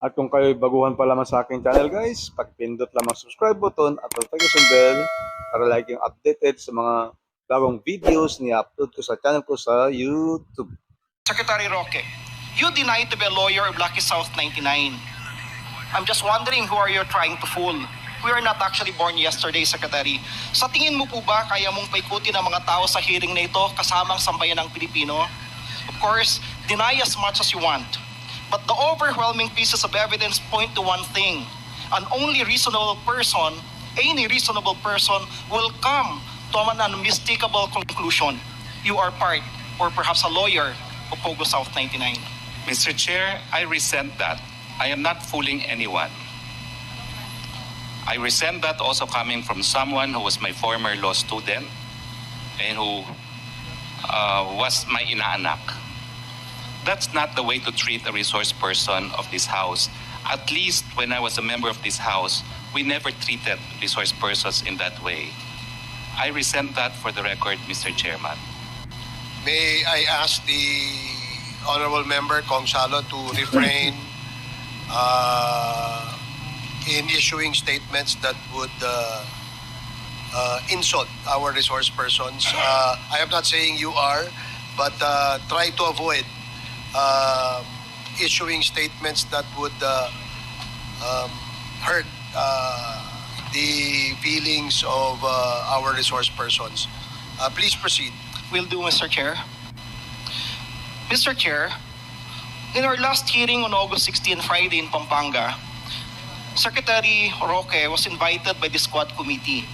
At kung kayo'y baguhan pa lamang sa aking channel guys, pakipindot lamang subscribe button at notification bell para laging updated sa mga bagong videos ni upload ko sa channel ko sa YouTube. Secretary Roque, you denied to be a lawyer of Lucky South 99. I'm just wondering who are you trying to fool? We are not actually born yesterday, Secretary. Sa tingin mo po ba kaya mong paikutin ang mga tao sa hearing na ito kasamang sambayan ng Pilipino? Of course, deny as much as you want. But the overwhelming pieces of evidence point to one thing. An only reasonable person, any reasonable person, will come to an unmistakable conclusion. You are part, or perhaps a lawyer, of Pogo South 99. Mr. Chair, I resent that. I am not fooling anyone. I resent that also coming from someone who was my former law student and who was my inaanak. That's not the way to treat a resource person of this House. At least when I was a member of this House, we never treated resource persons in that way. I resent that for the record, Mr. Chairman. May I ask the Honorable Member Kong Salo to refrain in issuing statements that would insult our resource persons. I am not saying you are, but try to avoid issuing statements that would hurt the feelings of our resource persons. Please proceed. Will do, Mr. Chair. Mr. Chair, in our last hearing on August 16, Friday in Pampanga, Secretary Roque was invited by the Squad Committee.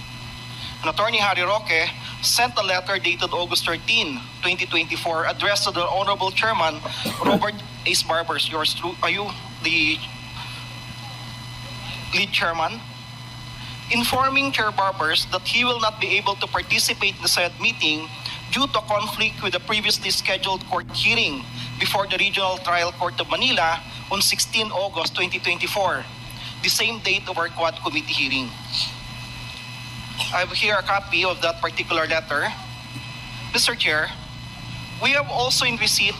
And Attorney Harry Roque sent a letter dated August 13, 2024, addressed to the Honorable Chairman, Robert Ace Barbers. Yours true. Are you the lead chairman? Informing Chair Barbers that he will not be able to participate in the said meeting due to conflict with the previously scheduled court hearing before the Regional Trial Court of Manila on 16 August 2024, the same date of our Quad Committee hearing. I have here a copy of that particular letter. Mr. Chair, we have also in receipt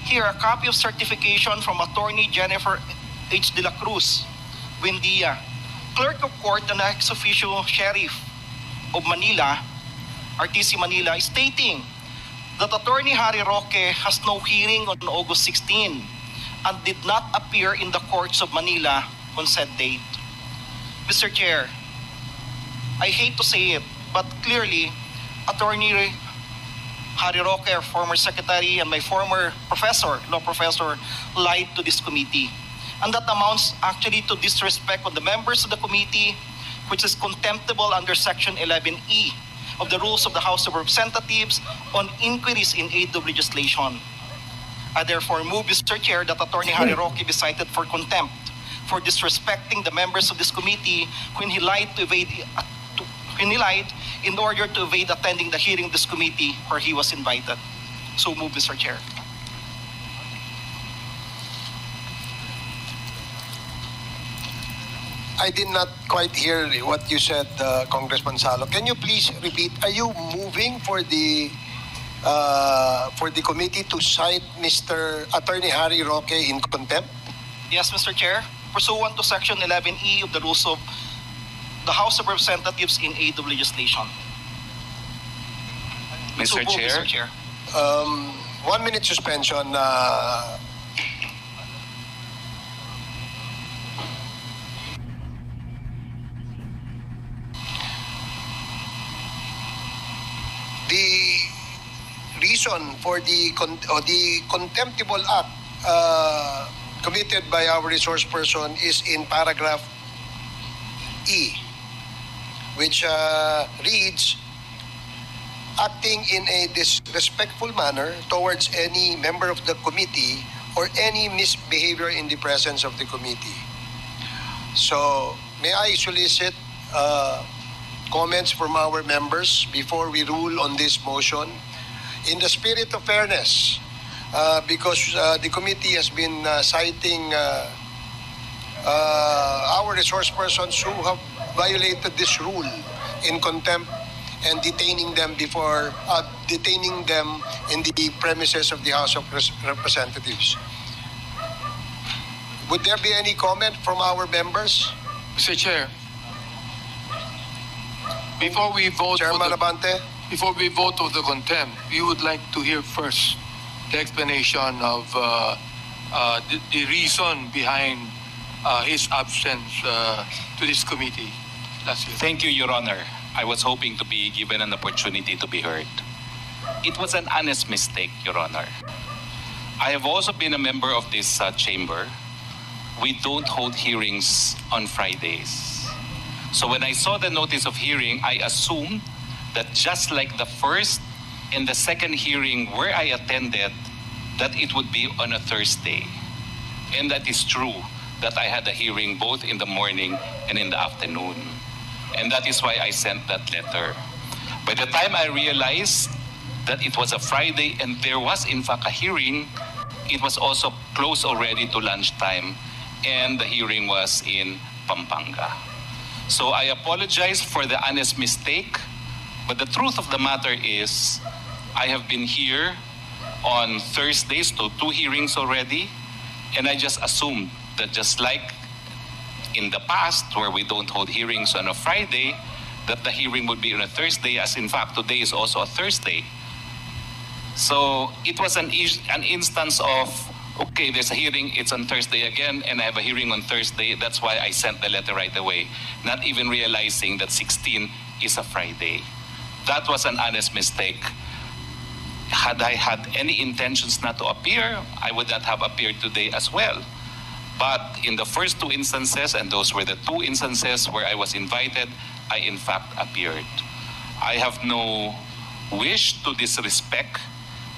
here a copy of certification from Attorney Jennifer H. de la Cruz, Buendia, Clerk of Court and ex-officio Sheriff of Manila, RTC Manila, stating that Attorney Harry Roque has no hearing on August 16 and did not appear in the courts of Manila on said date. Mr. Chair, I hate to say it, but clearly, Attorney Harry Roque, our former secretary, and my former law professor, lied to this committee. And that amounts actually to disrespect of the members of the committee, which is contemptible under Section 11E of the Rules of the House of Representatives on inquiries in aid of legislation. I therefore move, Mr. Chair, that Attorney Harry Roque be cited for contempt for disrespecting the members of this committee when he lied in order to evade attending the hearing of this committee where he was invited. So move, Mr. Chair. I did not quite hear what you said, Congressman Salo. Can you please repeat? Are you moving for the committee to cite Mr. Attorney Harry Roque in contempt? Yes, Mr. Chair. Pursuant to Section 11E of the Rules of the House of Representatives in aid of legislation. Mr. So, Chair, Mr. Chair. 1 minute suspension. The reason for the contemptible act committed by our resource person is in paragraph E, which reads, acting in a disrespectful manner towards any member of the committee or any misbehavior in the presence of the committee. So, may I solicit comments from our members before we rule on this motion? In the spirit of fairness, because the committee has been citing our resource persons who have violated this rule in contempt and detaining them in the premises of the House of Representatives. Would there be any comment from our members? Mr. Chair, before we vote Chairman Abante? before we vote of the contempt, we would like to hear first the explanation of the reason behind his absence to this committee last year. Thank you, Your Honor. I was hoping to be given an opportunity to be heard. It was an honest mistake, Your Honor. I have also been a member of this chamber. We don't hold hearings on Fridays. So when I saw the notice of hearing, I assumed that just like the first and the second hearing where I attended, that it would be on a Thursday. And that is true, that I had a hearing both in the morning and in the afternoon. And that is why I sent that letter. By the time I realized that it was a Friday and there was in fact a hearing, it was also close already to lunchtime, and the hearing was in Pampanga. So I apologize for the honest mistake, but the truth of the matter is I have been here on Thursdays to 2 hearings already, and I just assumed that just like in the past where we don't hold hearings on a Friday, that the hearing would be on a Thursday, as in fact today is also a Thursday. So it was an instance of, okay, there's a hearing, it's on Thursday again, and I have a hearing on Thursday. That's why I sent the letter right away, not even realizing that 16 is a Friday. That was an honest mistake. Had I had any intentions not to appear, I would not have appeared today as well. But in the first 2 instances, and those were the 2 instances where I was invited, I in fact appeared. I have no wish to disrespect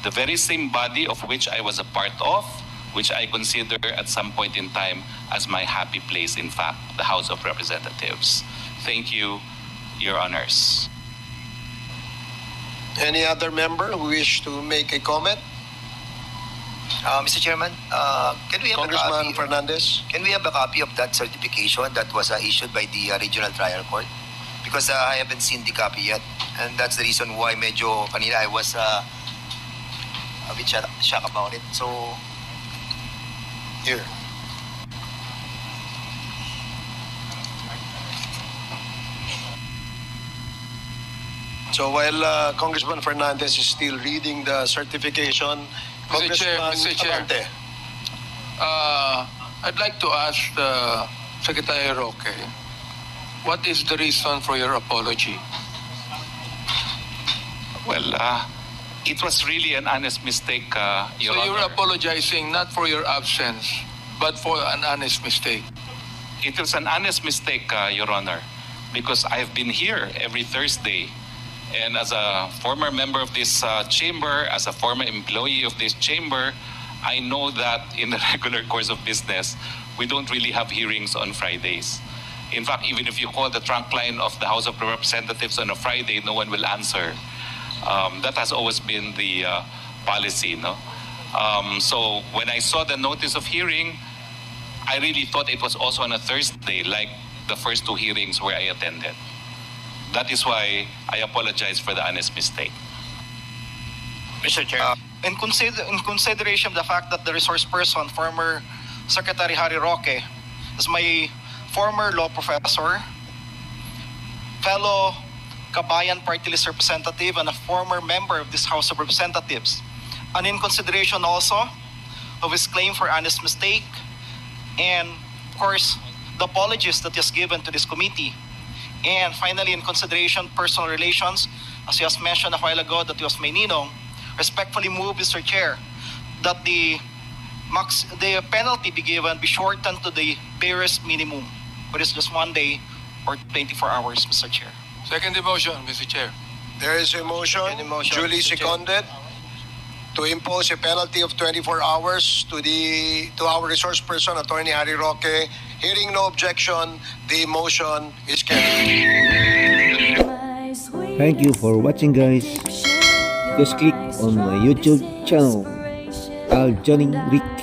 the very same body of which I was a part of, which I consider at some point in time as my happy place, in fact, the House of Representatives. Thank you, Your Honors. Any other member who wish to make a comment? Mr. Chairman, can we have Congressman a copy? Fernandez? Can we have a copy of that certification that was issued by the regional trial court? Because I haven't seen the copy yet, and that's the reason why medyo kanina I was a bit shocked about it. So Here. So while Congressman Fernandez is still reading the certification, Mr. Chair, Congressman Mr. Chair. Abante. I'd like to ask Secretary Roque, what is the reason for your apology? Well, it was really an honest mistake, Your So you're Honor. apologizing not for your absence, but for an honest mistake. It was an honest mistake, Your Honor, because I have been here every Thursday. And as a former member of this chamber, as a former employee of this chamber, I know that in the regular course of business, we don't really have hearings on Fridays. In fact, even if you call the trunk line of the House of Representatives on a Friday, no one will answer. That has always been the policy, no? So when I saw the notice of hearing, I really thought it was also on a Thursday, like the first 2 hearings where I attended. That is why I apologize for the honest mistake. Mr. Chair. In consideration of the fact that the resource person, former Secretary Harry Roque, is my former law professor, fellow Kabayan party list representative, and a former member of this House of Representatives. And in consideration also of his claim for honest mistake, and of course, the apologies that he has given to this committee. And finally, in consideration personal relations, as he has mentioned a while ago that he was my ninong, respectfully move, Mr. Chair, that the penalty be given be shortened to the barest minimum, which is just 1 day or 24 hours, Mr. Chair. Second motion, Mr. Chair. There is a motion, Any motion, duly Mr. Chair? seconded, to impose a penalty of 24 hours to our resource person, Attorney Harry Roque. Hearing no objection, the motion is carried. Thank you for watching, guys. Just click on my YouTube channel, Al Johnny Rick.